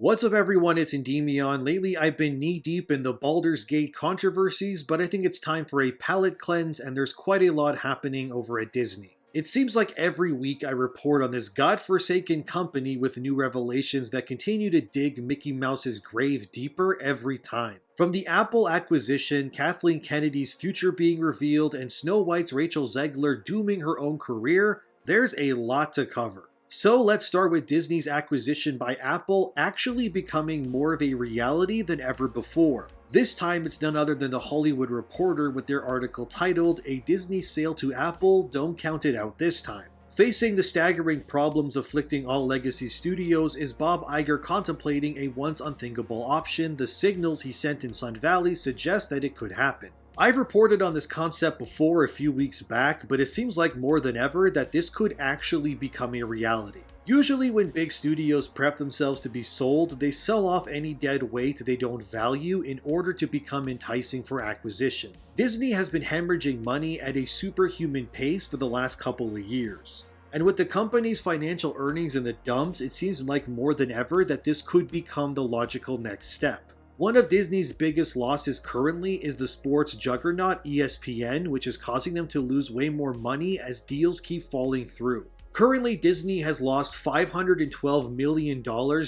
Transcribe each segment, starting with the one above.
What's up everyone, it's Endymion. Lately I've been knee-deep in the Baldur's Gate controversies, but I think it's time for a palate cleanse and there's quite a lot happening over at Disney. It seems like every week I report on this godforsaken company with new revelations that continue to dig Mickey Mouse's grave deeper every time. From the Apple acquisition, Kathleen Kennedy's future being revealed, and Snow White's Rachel Zegler dooming her own career, there's a lot to cover. So let's start with Disney's acquisition by Apple actually becoming more of a reality than ever before. This time it's none other than The Hollywood Reporter with their article titled, "A Disney Sale to Apple, Don't Count It Out This Time." Facing the staggering problems afflicting all legacy studios, is Bob Iger contemplating a once unthinkable option? The signals he sent in Sun Valley suggest that it could happen. I've reported on this concept before a few weeks back, but it seems like more than ever that this could actually become a reality. Usually when big studios prep themselves to be sold, they sell off any dead weight they don't value in order to become enticing for acquisition. Disney has been hemorrhaging money at a superhuman pace for the last couple of years. And with the company's financial earnings in the dumps, it seems like more than ever that this could become the logical next step. One of Disney's biggest losses currently is the sports juggernaut ESPN, which is causing them to lose way more money as deals keep falling through. Currently, Disney has lost $512 million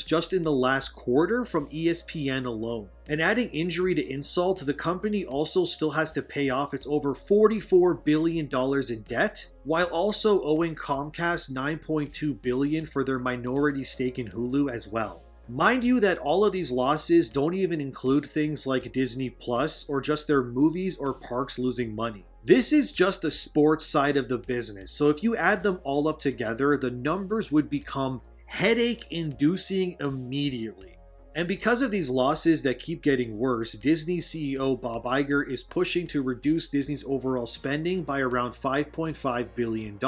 just in the last quarter from ESPN alone. And adding injury to insult, the company also still has to pay off its over $44 billion in debt, while also owing Comcast $9.2 billion for their minority stake in Hulu as well. Mind you that all of these losses don't even include things like Disney Plus or just their movies or parks losing money. This is just the sports side of the business, so if you add them all up together, the numbers would become headache-inducing immediately. And because of these losses that keep getting worse, Disney CEO Bob Iger is pushing to reduce Disney's overall spending by around $5.5 billion.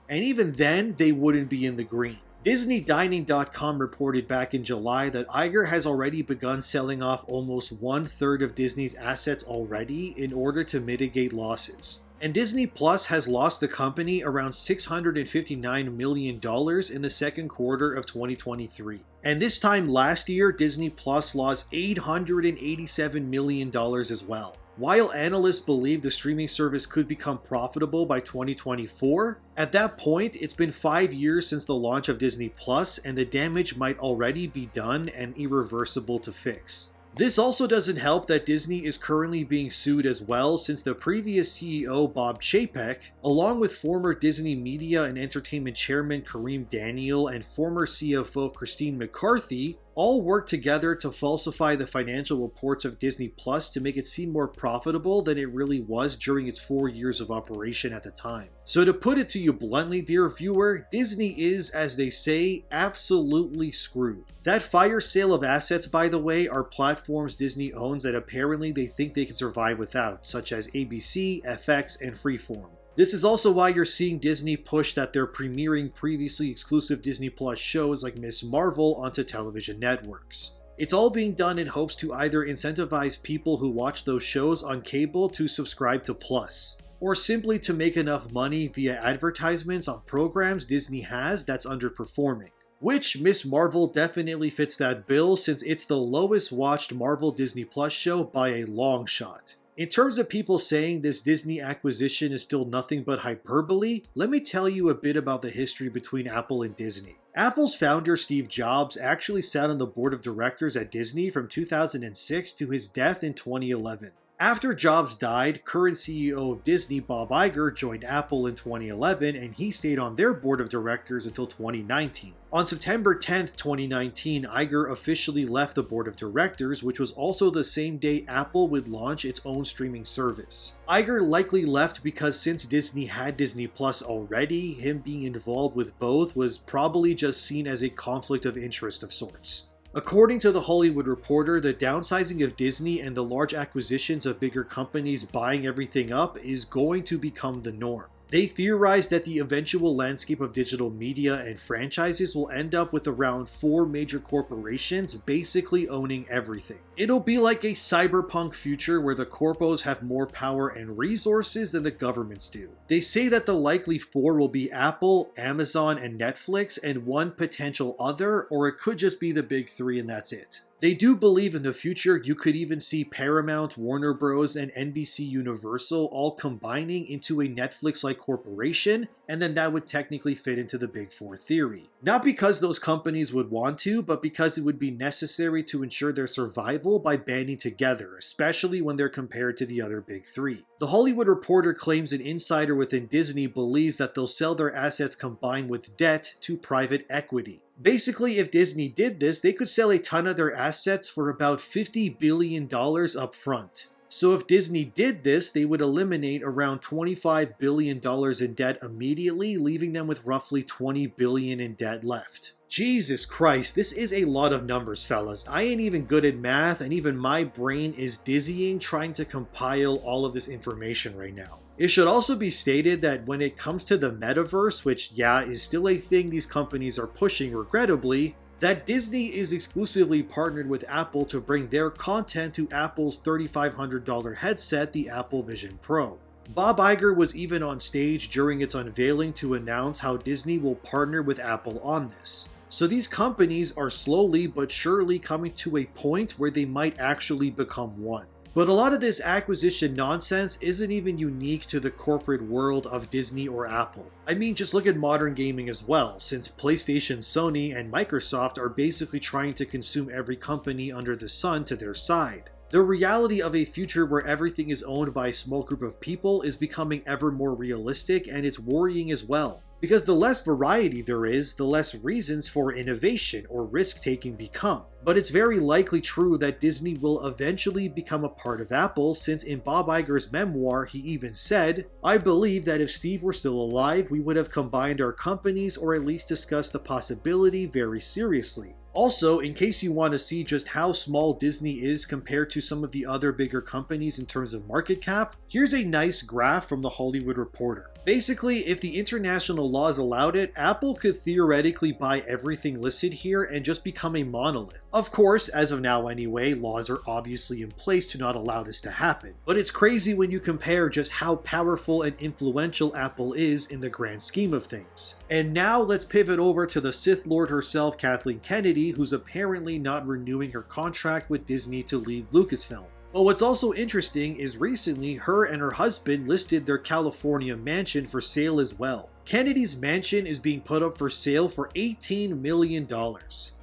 And even then, they wouldn't be in the green. DisneyDining.com reported back in July that Iger has already begun selling off almost 1/3 of Disney's assets already in order to mitigate losses. And Disney Plus has lost the company around $659 million in the second quarter of 2023. And this time last year, Disney Plus lost $887 million as well. While analysts believe the streaming service could become profitable by 2024, at that point it's been 5 years since the launch of Disney Plus and the damage might already be done and irreversible to fix. This also doesn't help that Disney is currently being sued as well, since the previous CEO Bob Chapek, along with former Disney Media and Entertainment Chairman Kareem Daniel and former CFO Christine McCarthy, all worked together to falsify the financial reports of Disney Plus to make it seem more profitable than it really was during its 4 years of operation at the time. So to put it to you bluntly, dear viewer, Disney is, as they say, absolutely screwed. That fire sale of assets, by the way, are platforms Disney owns that apparently they think they can survive without, such as ABC, FX, and Freeform. This is also why you're seeing Disney push that they're premiering previously exclusive Disney Plus shows like Ms. Marvel onto television networks. It's all being done in hopes to either incentivize people who watch those shows on cable to subscribe to Plus, or simply to make enough money via advertisements on programs Disney has that's underperforming. Which Ms. Marvel definitely fits that bill, since it's the lowest watched Marvel Disney Plus show by a long shot. In terms of people saying this Disney acquisition is still nothing but hyperbole, let me tell you a bit about the history between Apple and Disney. Apple's founder Steve Jobs actually sat on the board of directors at Disney from 2006 to his death in 2011. After Jobs died, current CEO of Disney Bob Iger joined Apple in 2011 and he stayed on their board of directors until 2019. On September 10th, 2019, Iger officially left the board of directors, which was also the same day Apple would launch its own streaming service. Iger likely left because since Disney had Disney Plus already, him being involved with both was probably just seen as a conflict of interest of sorts. According to The Hollywood Reporter, the downsizing of Disney and the large acquisitions of bigger companies buying everything up is going to become the norm. They theorize that the eventual landscape of digital media and franchises will end up with around 4 major corporations basically owning everything. It'll be like a cyberpunk future where the corpos have more power and resources than the governments do. They say that the likely 4 will be Apple, Amazon, and Netflix, and one potential other, or it could just be the big 3 and that's it. They do believe in the future you could even see Paramount, Warner Bros., and NBC Universal all combining into a Netflix-like corporation, and then that would technically fit into the Big 4 theory. Not because those companies would want to, but because it would be necessary to ensure their survival by banding together, especially when they're compared to the other Big 3. The Hollywood Reporter claims an insider within Disney believes that they'll sell their assets combined with debt to private equity. Basically, if Disney did this, they could sell a ton of their assets for about $50 billion up front. So if Disney did this, they would eliminate around $25 billion in debt immediately, leaving them with roughly $20 billion in debt left. Jesus Christ, this is a lot of numbers, fellas. I ain't even good at math, and even my brain is dizzying trying to compile all of this information right now. It should also be stated that when it comes to the metaverse, which is still a thing these companies are pushing regrettably, that Disney is exclusively partnered with Apple to bring their content to Apple's $3,500 headset, the Apple Vision Pro. Bob Iger was even on stage during its unveiling to announce how Disney will partner with Apple on this. So these companies are slowly but surely coming to a point where they might actually become one. But a lot of this acquisition nonsense isn't even unique to the corporate world of Disney or Apple. I mean, just look at modern gaming as well, since PlayStation, Sony, and Microsoft are basically trying to consume every company under the sun to their side. The reality of a future where everything is owned by a small group of people is becoming ever more realistic, and it's worrying as well. Because the less variety there is, the less reasons for innovation or risk-taking become. But it's very likely true that Disney will eventually become a part of Apple, since in Bob Iger's memoir he even said, "I believe that if Steve were still alive, we would have combined our companies or at least discussed the possibility very seriously." Also, in case you want to see just how small Disney is compared to some of the other bigger companies in terms of market cap, here's a nice graph from the Hollywood Reporter. Basically, if the international laws allowed it, Apple could theoretically buy everything listed here and just become a monolith. Of course, as of now anyway, laws are obviously in place to not allow this to happen. But it's crazy when you compare just how powerful and influential Apple is in the grand scheme of things. And now let's pivot over to the Sith Lord herself, Kathleen Kennedy, who's apparently not renewing her contract with Disney to leave Lucasfilm. But what's also interesting is recently her and her husband listed their California mansion for sale as well. Kennedy's mansion is being put up for sale for $18 million.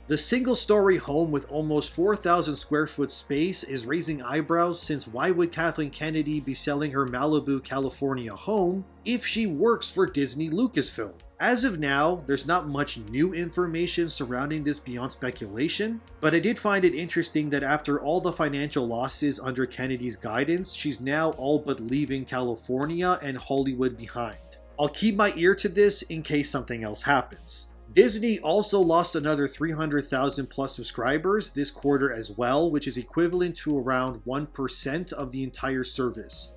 The single-story home with almost 4,000 square foot space is raising eyebrows, since why would Kathleen Kennedy be selling her Malibu, California home if she works for Disney Lucasfilm? As of now, there's not much new information surrounding this beyond speculation, but I did find it interesting that after all the financial losses under Kennedy's guidance, she's now all but leaving California and Hollywood behind. I'll keep my ear to this in case something else happens. Disney also lost another 300,000 plus subscribers this quarter as well, which is equivalent to around 1% of the entire service.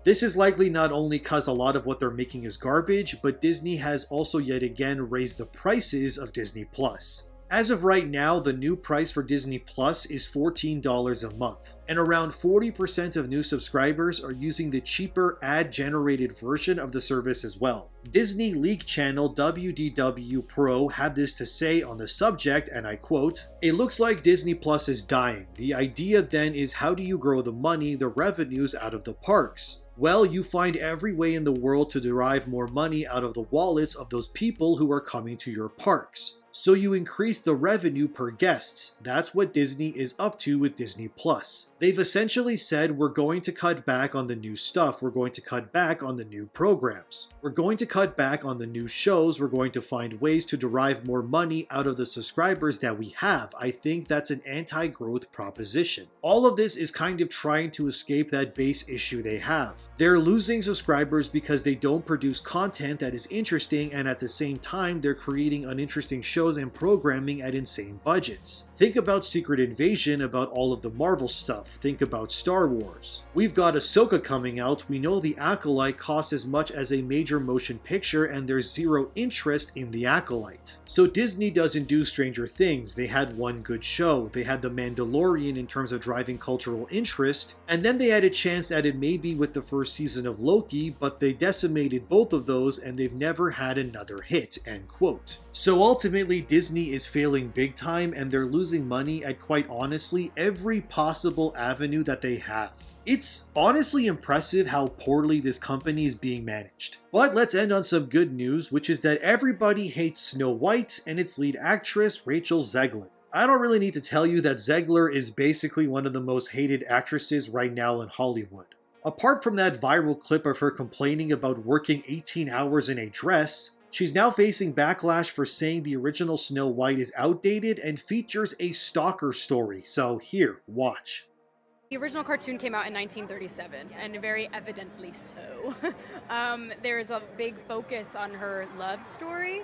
This is likely not only because a lot of what they're making is garbage, but Disney has also yet again raised the prices of Disney Plus. As of right now, the new price for Disney Plus is $14 a month, and around 40% of new subscribers are using the cheaper ad-generated version of the service as well. Disney League channel WDW Pro had this to say on the subject, and I quote, "It looks like Disney Plus is dying. The idea then is, how do you grow the money, the revenues out of the parks? Well, you find every way in the world to derive more money out of the wallets of those people who are coming to your parks. So you increase the revenue per guest. That's what Disney is up to with Disney Plus. They've essentially said, we're going to cut back on the new stuff, we're going to cut back on the new programs, we're going to cut back on the new shows, we're going to find ways to derive more money out of the subscribers that we have. I think that's an anti-growth proposition." All of this is kind of trying to escape that base issue they have. They're losing subscribers because they don't produce content that is interesting, and at the same time, they're creating uninteresting shows and programming at insane budgets. Think about Secret Invasion, about all of the Marvel stuff. Think about Star Wars. We've got Ahsoka coming out. We know the Acolyte costs as much as a major motion picture, and there's zero interest in the Acolyte. So Disney doesn't do Stranger Things. They had one good show. They had The Mandalorian in terms of driving cultural interest, and then they had a chance at it maybe with the first season of Loki, but they decimated both of those and they've never had another hit, end quote. So ultimately, Disney is failing big time and they're losing money at, quite honestly, every possible avenue that they have. It's honestly impressive how poorly this company is being managed. But let's end on some good news, which is that everybody hates Snow White and its lead actress, Rachel Zegler. I don't really need to tell you that Zegler is basically one of the most hated actresses right now in Hollywood. Apart from that viral clip of her complaining about working 18 hours in a dress, she's now facing backlash for saying the original Snow White is outdated and features a stalker story. So here, watch. The original cartoon came out in 1937, and very evidently so. There's a big focus on her love story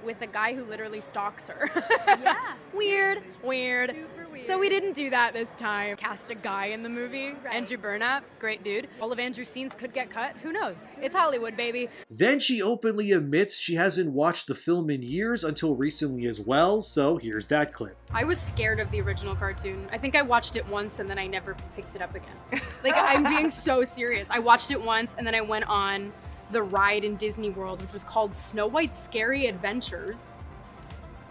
with a guy who literally stalks her. Yeah. Weird. Super weird. So we didn't do that this time. Cast a guy in the movie, Right. Andrew Burnap, great dude. All of Andrew's scenes could get cut, who knows? It's Hollywood, baby. Then she openly admits she hasn't watched the film in years until recently as well, so here's that clip. I was scared of the original cartoon. I think I watched it once and then I never picked it up again. Like, I'm being so serious. I watched it once and then I went on the ride in Disney World, which was called Snow White's Scary Adventures.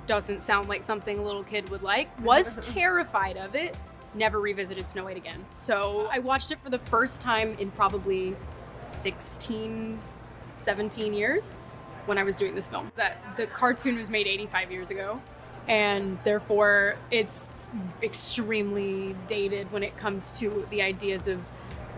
Doesn't sound like something a little kid would like. Was terrified of it. Never revisited Snow White again. So I watched it for the first time in probably 16, 17 years when I was doing this film. The cartoon was made 85 years ago, and therefore it's extremely dated when it comes to the ideas of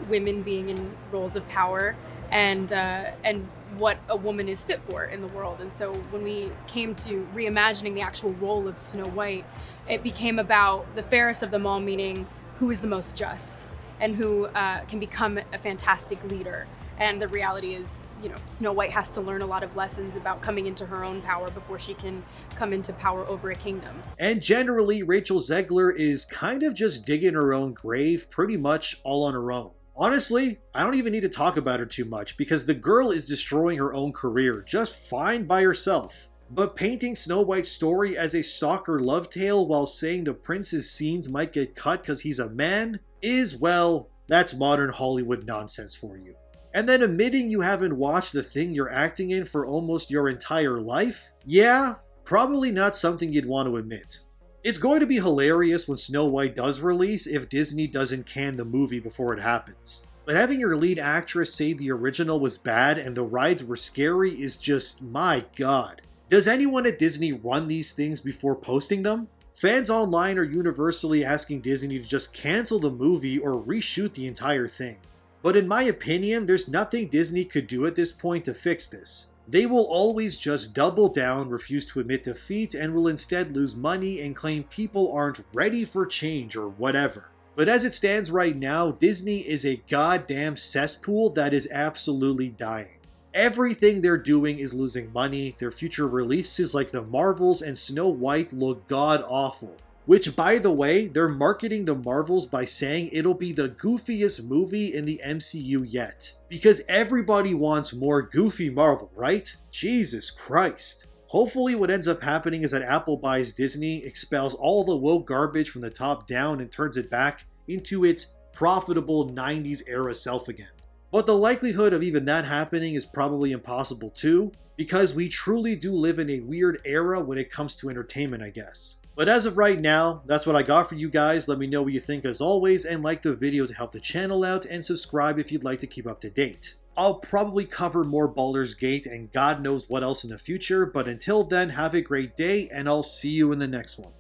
women being in roles of power and what a woman is fit for in the world. And so when we came to reimagining the actual role of Snow White, it became about the fairest of them all, meaning who is the most just and who can become a fantastic leader. And the reality is, Snow White has to learn a lot of lessons about coming into her own power before she can come into power over a kingdom. And generally, Rachel Zegler is kind of just digging her own grave pretty much all on her own. Honestly, I don't even need to talk about her too much because the girl is destroying her own career just fine by herself. But painting Snow White's story as a stalker love tale while saying the prince's scenes might get cut because he's a man is, well, that's modern Hollywood nonsense for you. And then admitting you haven't watched the thing you're acting in for almost your entire life? Yeah, probably not something you'd want to admit. It's going to be hilarious when Snow White does release if Disney doesn't can the movie before it happens. But having your lead actress say the original was bad and the rides were scary is just, my god. Does anyone at Disney run these things before posting them? Fans online are universally asking Disney to just cancel the movie or reshoot the entire thing. But in my opinion, there's nothing Disney could do at this point to fix this. They will always just double down, refuse to admit defeat, and will instead lose money and claim people aren't ready for change or whatever. But as it stands right now, Disney is a goddamn cesspool that is absolutely dying. Everything they're doing is losing money, their future releases like the Marvels and Snow White look god-awful. Which, by the way, they're marketing the Marvels by saying it'll be the goofiest movie in the MCU yet. Because everybody wants more goofy Marvel, right? Jesus Christ. Hopefully what ends up happening is that Apple buys Disney, expels all the woke garbage from the top down, and turns it back into its profitable 90s era self again. But the likelihood of even that happening is probably impossible too, because we truly do live in a weird era when it comes to entertainment, I guess. But as of right now, that's what I got for you guys. Let me know what you think as always, and like the video to help the channel out, and subscribe if you'd like to keep up to date. I'll probably cover more Baldur's Gate and God knows what else in the future, but until then, have a great day, and I'll see you in the next one.